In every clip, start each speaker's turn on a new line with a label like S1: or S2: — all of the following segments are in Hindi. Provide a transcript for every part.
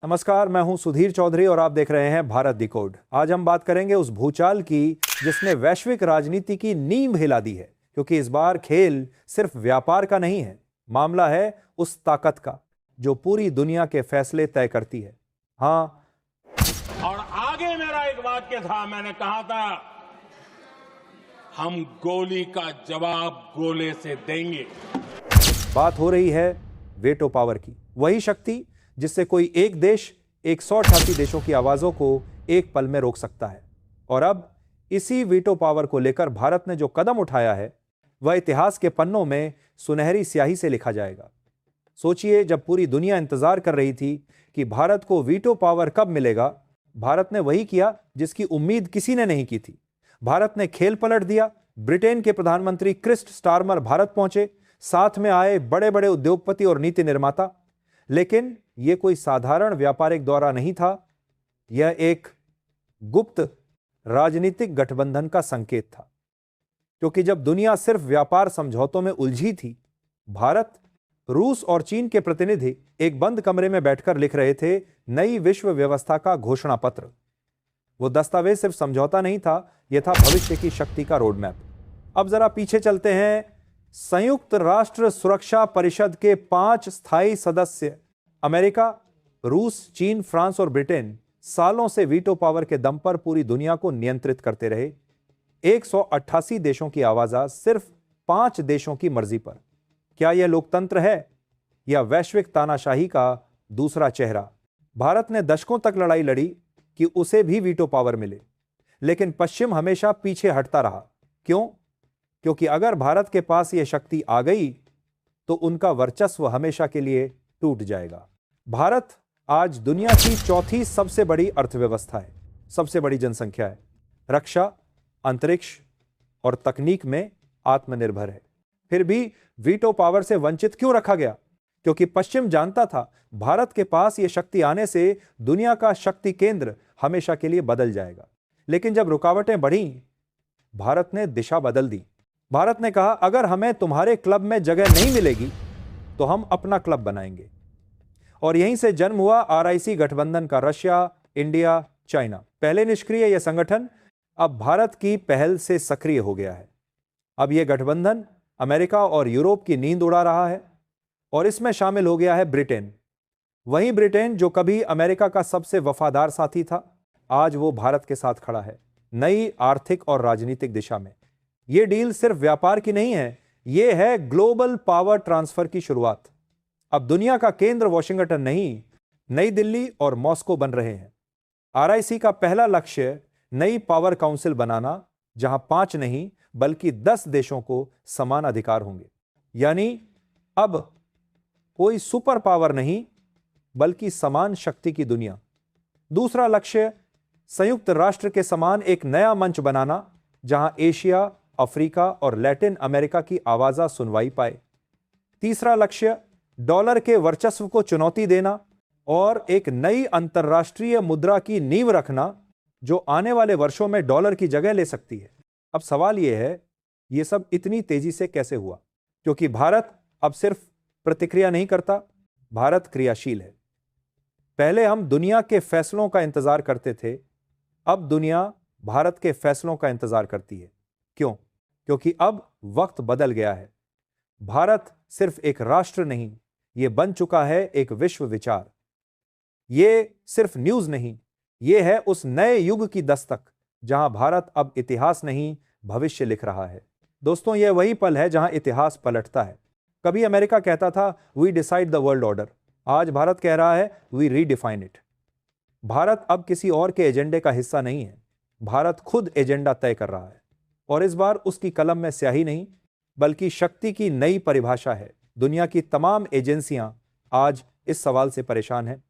S1: नमस्कार, मैं हूं सुधीर चौधरी और आप देख रहे हैं भारत डिकोड। आज हम बात करेंगे उस भूचाल की जिसने वैश्विक राजनीति की नींव हिला दी है, क्योंकि इस बार खेल सिर्फ व्यापार का नहीं है, मामला है उस ताकत का जो पूरी दुनिया के फैसले तय करती है। हाँ,
S2: और आगे मेरा एक वाक्य था, मैंने कहा था हम गोली का जवाब गोले से देंगे।
S1: बात हो रही है वेटो पावर की, वही शक्ति जिससे कोई एक देश 188 देशों की आवाजों को एक पल में रोक सकता है। और अब इसी वीटो पावर को लेकर भारत ने जो कदम उठाया है वह इतिहास के पन्नों में सुनहरी स्याही से लिखा जाएगा। सोचिए, जब पूरी दुनिया इंतजार कर रही थी कि भारत को वीटो पावर कब मिलेगा, भारत ने वही किया जिसकी उम्मीद किसी ने नहीं की थी। भारत ने खेल पलट दिया। ब्रिटेन के प्रधानमंत्री क्रिस्ट स्टारमर भारत पहुंचे, साथ में आए बड़े बड़े उद्योगपति और नीति निर्माता। लेकिन यह कोई साधारण व्यापारिक दौरा नहीं था, यह एक गुप्त राजनीतिक गठबंधन का संकेत था। क्योंकि जब दुनिया सिर्फ व्यापार समझौतों में उलझी थी, भारत, रूस और चीन के प्रतिनिधि एक बंद कमरे में बैठकर लिख रहे थे नई विश्व व्यवस्था का घोषणा पत्र। वो दस्तावेज सिर्फ समझौता नहीं था, यह था भविष्य की शक्ति का रोडमैप। अब जरा पीछे चलते हैं। संयुक्त राष्ट्र सुरक्षा परिषद के 5 स्थायी सदस्य अमेरिका, रूस, चीन, फ्रांस और ब्रिटेन सालों से वीटो पावर के दम पर पूरी दुनिया को नियंत्रित करते रहे। 188 देशों की आवाज सिर्फ 5 देशों की मर्जी पर। क्या यह लोकतंत्र है या वैश्विक तानाशाही का दूसरा चेहरा? भारत ने दशकों तक लड़ाई लड़ी कि उसे भी वीटो पावर मिले, लेकिन पश्चिम हमेशा पीछे हटता रहा। क्यों? क्योंकि अगर भारत के पास यह शक्ति आ गई तो उनका वर्चस्व हमेशा के लिए टूट जाएगा। भारत आज दुनिया की चौथी सबसे बड़ी अर्थव्यवस्था है, सबसे बड़ी जनसंख्या है, रक्षा, अंतरिक्ष और तकनीक में आत्मनिर्भर है। फिर भी वीटो पावर से वंचित क्यों रखा गया? क्योंकि पश्चिम जानता था भारत के पास यह शक्ति आने से दुनिया का शक्ति केंद्र हमेशा के लिए बदल जाएगा। लेकिन जब रुकावटें बढ़ी, भारत ने दिशा बदल दी। भारत ने कहा, अगर हमें तुम्हारे क्लब में जगह नहीं मिलेगी तो हम अपना क्लब बनाएंगे। और यहीं से जन्म हुआ आरआईसी गठबंधन का रशिया, इंडिया, चाइना। पहले निष्क्रिय यह संगठन अब भारत की पहल से सक्रिय हो गया है। अब यह गठबंधन अमेरिका और यूरोप की नींद उड़ा रहा है और इसमें शामिल हो गया है ब्रिटेन। वही ब्रिटेन जो कभी अमेरिका का सबसे वफादार साथी था, आज वो भारत के साथ खड़ा है, नई आर्थिक और राजनीतिक दिशा में। यह डील सिर्फ व्यापार की नहीं है, यह है ग्लोबल पावर ट्रांसफर की शुरुआत। अब दुनिया का केंद्र वॉशिंगटन नहीं, नई दिल्ली और मॉस्को बन रहे हैं। आरआईसी का पहला लक्ष्य नई पावर काउंसिल बनाना, जहां 5 नहीं बल्कि 10 देशों को समान अधिकार होंगे। यानी अब कोई सुपर पावर नहीं बल्कि समान शक्ति की दुनिया। दूसरा लक्ष्य संयुक्त राष्ट्र के समान एक नया मंच बनाना, जहां एशिया, अफ्रीका और लैटिन अमेरिका की आवाज सुनवाई पाए। तीसरा लक्ष्य डॉलर के वर्चस्व को चुनौती देना और एक नई अंतर्राष्ट्रीय मुद्रा की नींव रखना जो आने वाले वर्षों में डॉलर की जगह ले सकती है। अब सवाल यह है, यह सब इतनी तेजी से कैसे हुआ? क्योंकि भारत अब सिर्फ प्रतिक्रिया नहीं करता, भारत क्रियाशील है। पहले हम दुनिया के फैसलों का इंतजार करते थे, अब दुनिया भारत के फैसलों का इंतजार करती है। क्यों? क्योंकि अब वक्त बदल गया है। भारत सिर्फ एक राष्ट्र नहीं, यह बन चुका है एक विश्व विचार। यह सिर्फ न्यूज नहीं, यह है उस नए युग की दस्तक जहां भारत अब इतिहास नहीं भविष्य लिख रहा है। दोस्तों, यह वही पल है जहां इतिहास पलटता है। कभी अमेरिका कहता था we decide the world order, आज भारत कह रहा है वी रीडिफाइन इट। भारत अब किसी और के एजेंडे का हिस्सा नहीं है, भारत खुद एजेंडा तय कर रहा है। और इस बार उसकी कलम में स्याही नहीं बल्कि शक्ति की नई परिभाषा है। दुनिया की तमाम एजेंसियां आज इस सवाल से परेशान हैं,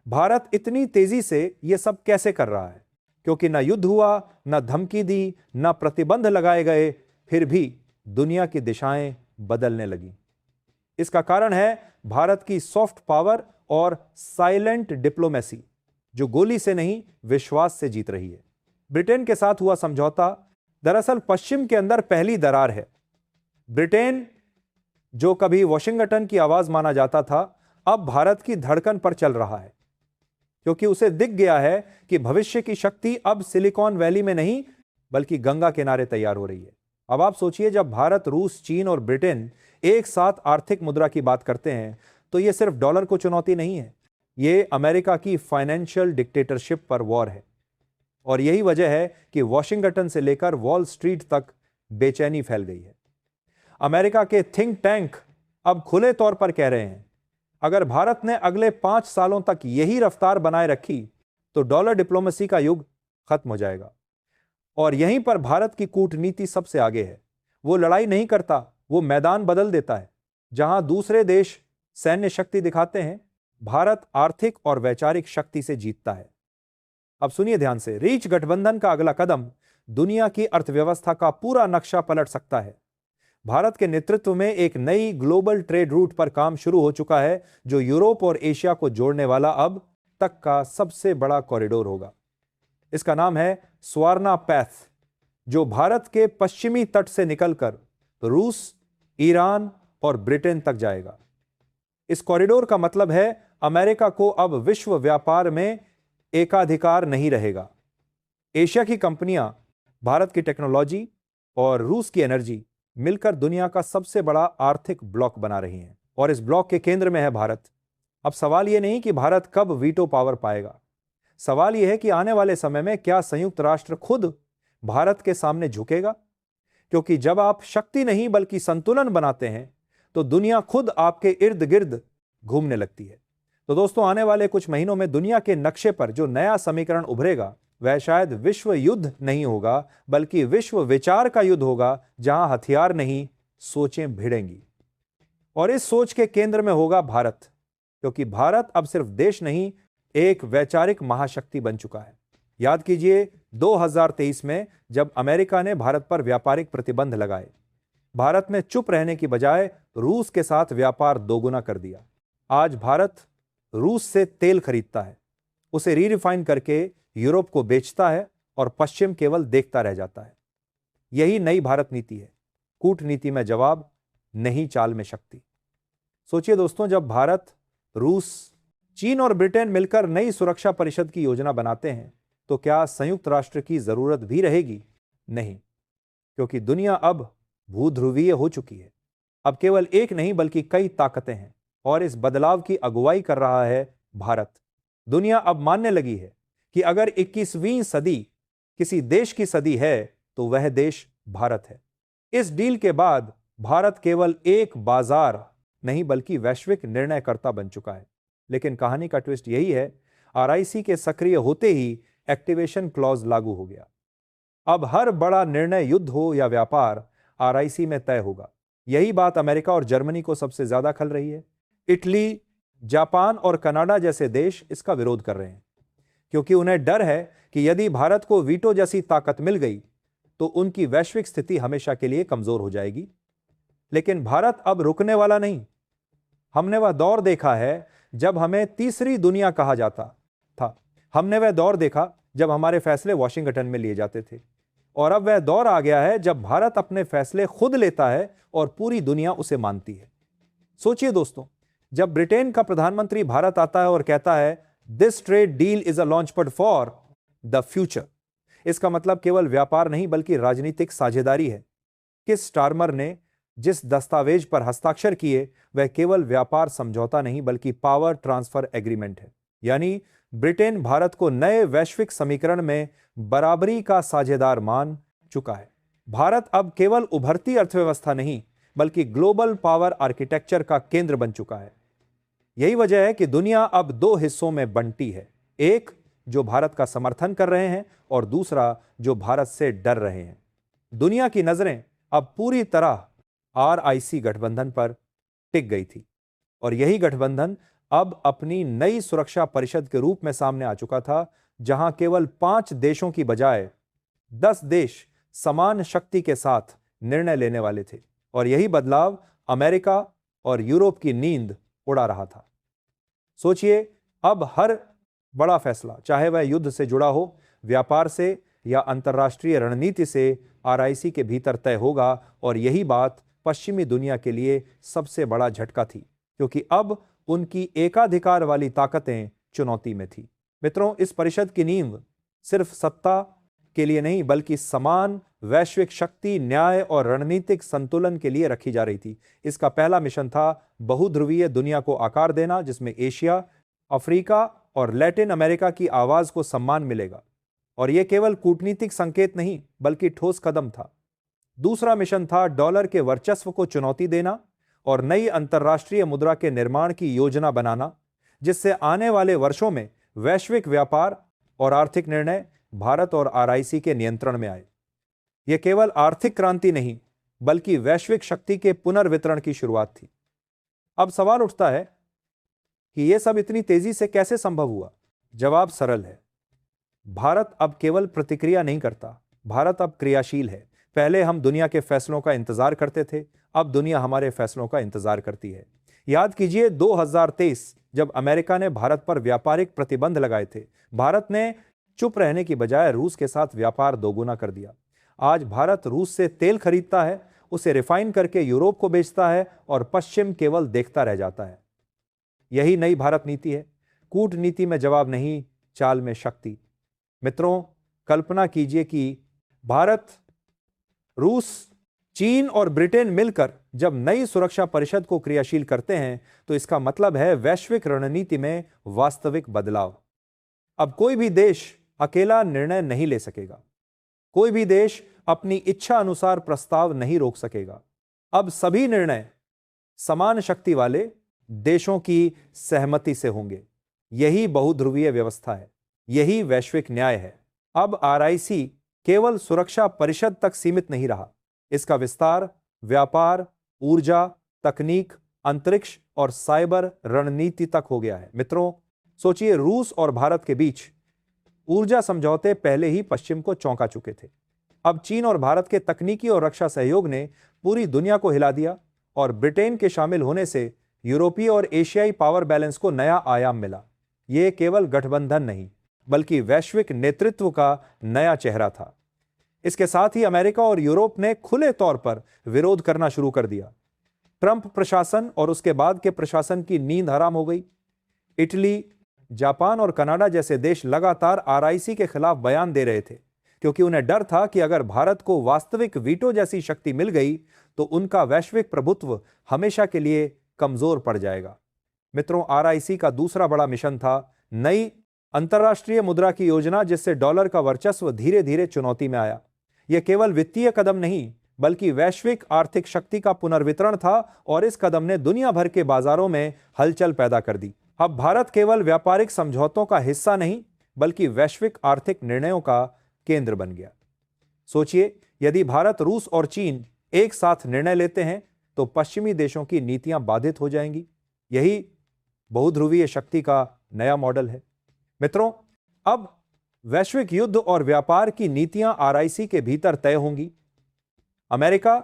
S1: भारत इतनी तेजी से यह सब कैसे कर रहा है? क्योंकि ना युद्ध हुआ, ना धमकी दी, ना प्रतिबंध लगाए गए, फिर भी दुनिया की दिशाएं बदलने लगी। इसका कारण है भारत की सॉफ्ट पावर और साइलेंट डिप्लोमेसी, जो गोली से नहीं विश्वास से जीत रही है। ब्रिटेन के साथ हुआ समझौता दरअसल पश्चिम के अंदर पहली दरार है। ब्रिटेन, जो कभी वॉशिंगटन की आवाज माना जाता था, अब भारत की धड़कन पर चल रहा है। क्योंकि उसे दिख गया है कि भविष्य की शक्ति अब सिलिकॉन वैली में नहीं बल्कि गंगा किनारे तैयार हो रही है। अब आप सोचिए, जब भारत, रूस, चीन और ब्रिटेन एक साथ आर्थिक मुद्रा की बात करते हैं तो यह सिर्फ डॉलर को चुनौती नहीं है, ये अमेरिका की फाइनेंशियल डिक्टेटरशिप पर वॉर है। और यही वजह है कि वॉशिंगटन से लेकर वॉल स्ट्रीट तक बेचैनी फैल गई है। अमेरिका के थिंक टैंक अब खुले तौर पर कह रहे हैं, अगर भारत ने अगले 5 सालों तक यही रफ्तार बनाए रखी तो डॉलर डिप्लोमेसी का युग खत्म हो जाएगा। और यहीं पर भारत की कूटनीति सबसे आगे है। वो लड़ाई नहीं करता, वो मैदान बदल देता है। जहां दूसरे देश सैन्य शक्ति दिखाते हैं, भारत आर्थिक और वैचारिक शक्ति से जीतता है। अब सुनिए ध्यान से, रीच गठबंधन का अगला कदम दुनिया की अर्थव्यवस्था का पूरा नक्शा पलट सकता है। भारत के नेतृत्व में एक नई ग्लोबल ट्रेड रूट पर काम शुरू हो चुका है, जो यूरोप और एशिया को जोड़ने वाला अब तक का सबसे बड़ा कॉरिडोर होगा। इसका नाम है स्वर्णा पैथ, जो भारत के पश्चिमी तट से निकलकर रूस, ईरान और ब्रिटेन तक जाएगा। इस कॉरिडोर का मतलब है अमेरिका को अब विश्व व्यापार में एकाधिकार नहीं रहेगा। एशिया की कंपनियां भारत की टेक्नोलॉजी और रूस की एनर्जी मिलकर दुनिया का सबसे बड़ा आर्थिक ब्लॉक बना रही हैं, और इस ब्लॉक के केंद्र में है भारत। अब सवाल यह नहीं कि भारत कब वीटो पावर पाएगा, सवाल यह है कि आने वाले समय में क्या संयुक्त राष्ट्र खुद भारत के सामने झुकेगा? क्योंकि जब आप शक्ति नहीं बल्कि संतुलन बनाते हैं तो दुनिया खुद आपके इर्द गिर्द घूमने लगती है। तो दोस्तों, आने वाले कुछ महीनों में दुनिया के नक्शे पर जो नया समीकरण उभरेगा वह शायद विश्व युद्ध नहीं होगा बल्कि विश्व विचार का युद्ध होगा, जहां हथियार नहीं सोचें भिड़ेंगी। और इस सोच के केंद्र में होगा भारत, क्योंकि भारत अब सिर्फ देश नहीं, एक वैचारिक महाशक्ति बन चुका है। याद कीजिए 2023 में जब अमेरिका ने भारत पर व्यापारिक प्रतिबंध लगाए, भारत ने चुप रहने की बजाय रूस के साथ व्यापार दोगुना कर दिया। आज भारत रूस से तेल खरीदता है, उसे री-रिफाइन करके यूरोप को बेचता है और पश्चिम केवल देखता रह जाता है। यही नई भारत नीति है, कूटनीति में जवाब, नहीं चाल में शक्ति। सोचिए दोस्तों, जब भारत, रूस, चीन और ब्रिटेन मिलकर नई सुरक्षा परिषद की योजना बनाते हैं तो क्या संयुक्त राष्ट्र की जरूरत भी रहेगी? नहीं, क्योंकि दुनिया अब भूध्रुवीय हो चुकी है। अब केवल एक नहीं बल्कि कई ताकतें हैं, और इस बदलाव की अगुवाई कर रहा है भारत। दुनिया अब मानने लगी है कि अगर 21वीं सदी किसी देश की सदी है तो वह देश भारत है। इस डील के बाद भारत केवल एक बाजार नहीं बल्कि वैश्विक निर्णयकर्ता बन चुका है। लेकिन कहानी का ट्विस्ट यही है, आरआईसी के सक्रिय होते ही एक्टिवेशन क्लॉज लागू हो गया। अब हर बड़ा निर्णय, युद्ध हो या व्यापार, आरआईसी में तय होगा। यही बात अमेरिका और जर्मनी को सबसे ज्यादा खल रही है। इटली, जापान और कनाडा जैसे देश इसका विरोध कर रहे हैं, क्योंकि उन्हें डर है कि यदि भारत को वीटो जैसी ताकत मिल गई तो उनकी वैश्विक स्थिति हमेशा के लिए कमजोर हो जाएगी। लेकिन भारत अब रुकने वाला नहीं। हमने वह दौर देखा है जब हमें तीसरी दुनिया कहा जाता था। हमने वह दौर देखा जब हमारे फैसले वॉशिंगटन में लिए जाते थे, और अब वह दौर आ गया है जब भारत अपने फैसले खुद लेता है और पूरी दुनिया उसे मानती है। सोचिए दोस्तों, जब ब्रिटेन का प्रधानमंत्री भारत आता है और कहता है this trade deal is a launchpad for the future, इसका मतलब केवल व्यापार नहीं बल्कि राजनीतिक साझेदारी है। किस स्टारमर ने जिस दस्तावेज पर हस्ताक्षर किए वह केवल व्यापार समझौता नहीं बल्कि पावर ट्रांसफर एग्रीमेंट है। यानी ब्रिटेन भारत को नए वैश्विक समीकरण में बराबरी का साझेदार मान चुका है। भारत अब केवल उभरती अर्थव्यवस्था नहीं बल्कि ग्लोबल पावर आर्किटेक्चर का केंद्र बन चुका है। यही वजह है कि दुनिया अब दो हिस्सों में बंटी है, एक जो भारत का समर्थन कर रहे हैं और दूसरा जो भारत से डर रहे हैं। दुनिया की नजरें अब पूरी तरह आरआईसी गठबंधन पर टिक गई थी, और यही गठबंधन अब अपनी नई सुरक्षा परिषद के रूप में सामने आ चुका था, जहां केवल 5 देशों की बजाय 10 देश समान शक्ति के साथ निर्णय लेने वाले थे। और यही बदलाव अमेरिका और यूरोप की नींद उड़ा रहा था। सोचिए, अब हर बड़ा फैसला, चाहे वह युद्ध से जुड़ा हो, व्यापार से या अंतर्राष्ट्रीय रणनीति से, आरआईसी के भीतर तय होगा। और यही बात पश्चिमी दुनिया के लिए सबसे बड़ा झटका थी, क्योंकि अब उनकी एकाधिकार वाली ताकतें चुनौती में थी। मित्रों, इस परिषद की नींव सिर्फ सत्ता के लिए नहीं बल्कि समान वैश्विक शक्ति, न्याय और रणनीतिक संतुलन के लिए रखी जा रही थी। इसका पहला मिशन था बहुध्रुवीय दुनिया को आकार देना, जिसमें एशिया, अफ्रीका और लैटिन अमेरिका की आवाज को सम्मान मिलेगा। और यह केवल कूटनीतिक संकेत नहीं बल्कि ठोस कदम था। दूसरा मिशन था डॉलर के वर्चस्व को चुनौती देना और नई अंतर्राष्ट्रीय मुद्रा के निर्माण की योजना बनाना, जिससे आने वाले वर्षों में वैश्विक व्यापार और आर्थिक निर्णय भारत और आरआईसी के नियंत्रण में आए। यह केवल आर्थिक क्रांति नहीं बल्कि वैश्विक शक्ति के पुनर्वितरण की शुरुआत थी। अब सवाल उठता है कि यह सब इतनी तेजी से कैसे संभव हुआ? जवाब सरल है। भारत अब केवल प्रतिक्रिया नहीं करता, भारत अब क्रियाशील है। पहले हम दुनिया के फैसलों का इंतजार करते थे, अब दुनिया हमारे फैसलों का इंतजार करती है। याद कीजिए 2023 जब अमेरिका ने भारत पर व्यापारिक प्रतिबंध लगाए थे, भारत ने चुप रहने की बजाय रूस के साथ व्यापार दोगुना कर दिया। आज भारत रूस से तेल खरीदता है, उसे रिफाइन करके यूरोप को बेचता है और पश्चिम केवल देखता रह जाता है। यही नई भारत नीति है। कूटनीति में जवाब नहीं, चाल में शक्ति। मित्रों, कल्पना कीजिए कि भारत, रूस, चीन और ब्रिटेन मिलकर जब नई सुरक्षा परिषद को क्रियाशील करते हैं तो इसका मतलब है वैश्विक रणनीति में वास्तविक बदलाव। अब कोई भी देश अकेला निर्णय नहीं ले सकेगा, कोई भी देश अपनी इच्छा अनुसार प्रस्ताव नहीं रोक सकेगा। अब सभी निर्णय समान शक्ति वाले देशों की सहमति से होंगे। यही बहुध्रुवीय व्यवस्था है, यही वैश्विक न्याय है। अब आरआईसी केवल सुरक्षा परिषद तक सीमित नहीं रहा, इसका विस्तार व्यापार, ऊर्जा, तकनीक, अंतरिक्ष और साइबर रणनीति तक हो गया है। मित्रों, सोचिए, रूस और भारत के बीच ऊर्जा समझौते पहले ही पश्चिम को चौंका चुके थे। अब चीन और भारत के तकनीकी और रक्षा सहयोग ने पूरी दुनिया को हिला दिया और ब्रिटेन के शामिल होने से यूरोपीय और एशियाई पावर बैलेंस को नया आयाम मिला। यह केवल गठबंधन नहीं बल्कि वैश्विक नेतृत्व का नया चेहरा था। इसके साथ ही अमेरिका और यूरोप ने खुले तौर पर विरोध करना शुरू कर दिया। ट्रंप प्रशासन और उसके बाद के प्रशासन की नींद हराम हो गई। इटली, जापान और कनाडा जैसे देश लगातार आरआईसी के खिलाफ बयान दे रहे थे, क्योंकि उन्हें डर था कि अगर भारत को वास्तविक वीटो जैसी शक्ति मिल गई तो उनका वैश्विक प्रभुत्व हमेशा के लिए कमजोर पड़ जाएगा। मित्रों, आरआईसी का दूसरा बड़ा मिशन था नई अंतर्राष्ट्रीय मुद्रा की योजना, जिससे डॉलर का वर्चस्व धीरे धीरे चुनौती में आया। यह केवल वित्तीय कदम नहीं बल्कि वैश्विक आर्थिक शक्ति का पुनर्वितरण था और इस कदम ने दुनिया भर के बाजारों में हलचल पैदा कर दी। अब भारत केवल व्यापारिक समझौतों का हिस्सा नहीं बल्कि वैश्विक आर्थिक निर्णयों का केंद्र बन गया। सोचिए, यदि भारत, रूस और चीन एक साथ निर्णय लेते हैं तो पश्चिमी देशों की नीतियां बाधित हो जाएंगी। यही बहुध्रुवीय शक्ति का नया मॉडल है। मित्रों, अब वैश्विक युद्ध और व्यापार की नीतियां आरआईसी के भीतर तय होंगी। अमेरिका,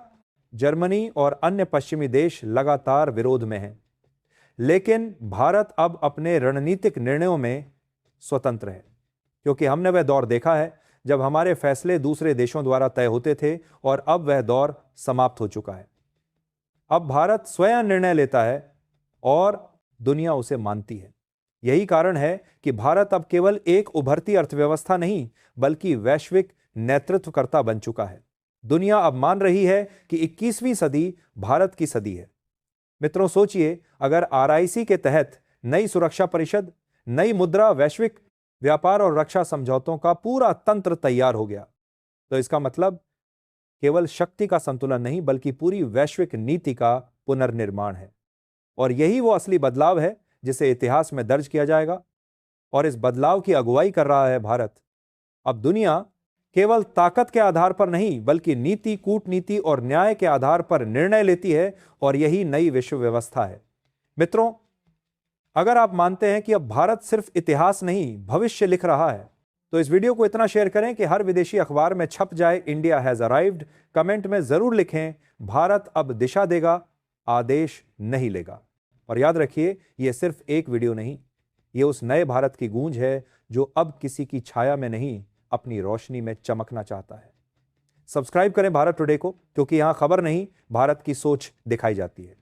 S1: जर्मनी और अन्य पश्चिमी देश लगातार विरोध में हैं, लेकिन भारत अब अपने रणनीतिक निर्णयों में स्वतंत्र है, क्योंकि हमने वह दौर देखा है जब हमारे फैसले दूसरे देशों द्वारा तय होते थे और अब वह दौर समाप्त हो चुका है। अब भारत स्वयं निर्णय लेता है और दुनिया उसे मानती है। यही कारण है कि भारत अब केवल एक उभरती अर्थव्यवस्था नहीं बल्कि वैश्विक नेतृत्वकर्ता बन चुका है। दुनिया अब मान रही है कि 21वीं सदी भारत की सदी है। मित्रों, सोचिए, अगर आरआईसी के तहत नई सुरक्षा परिषद, नई मुद्रा, वैश्विक व्यापार और रक्षा समझौतों का पूरा तंत्र तैयार हो गया, तो इसका मतलब केवल शक्ति का संतुलन नहीं बल्कि पूरी वैश्विक नीति का पुनर्निर्माण है। और यही वो असली बदलाव है जिसे इतिहास में दर्ज किया जाएगा। और इस बदलाव की अगुवाई कर रहा है भारत। अब दुनिया केवल ताकत के आधार पर नहीं बल्कि नीति, कूटनीति और न्याय के आधार पर निर्णय लेती है और यही नई विश्व व्यवस्था है। मित्रों, अगर आप मानते हैं कि अब भारत सिर्फ इतिहास नहीं भविष्य लिख रहा है, तो इस वीडियो को इतना शेयर करें कि हर विदेशी अखबार में छप जाए, इंडिया हैज अराइव्ड। कमेंट में जरूर लिखें, भारत अब दिशा देगा, आदेश नहीं लेगा। और याद रखिए, यह सिर्फ एक वीडियो नहीं, यह उस नए भारत की गूंज है जो अब किसी की छाया में नहीं अपनी रोशनी में चमकना चाहता है। सब्सक्राइब करें भारत टुडे को, क्योंकि यहां खबर नहीं, भारत की सोच दिखाई जाती है।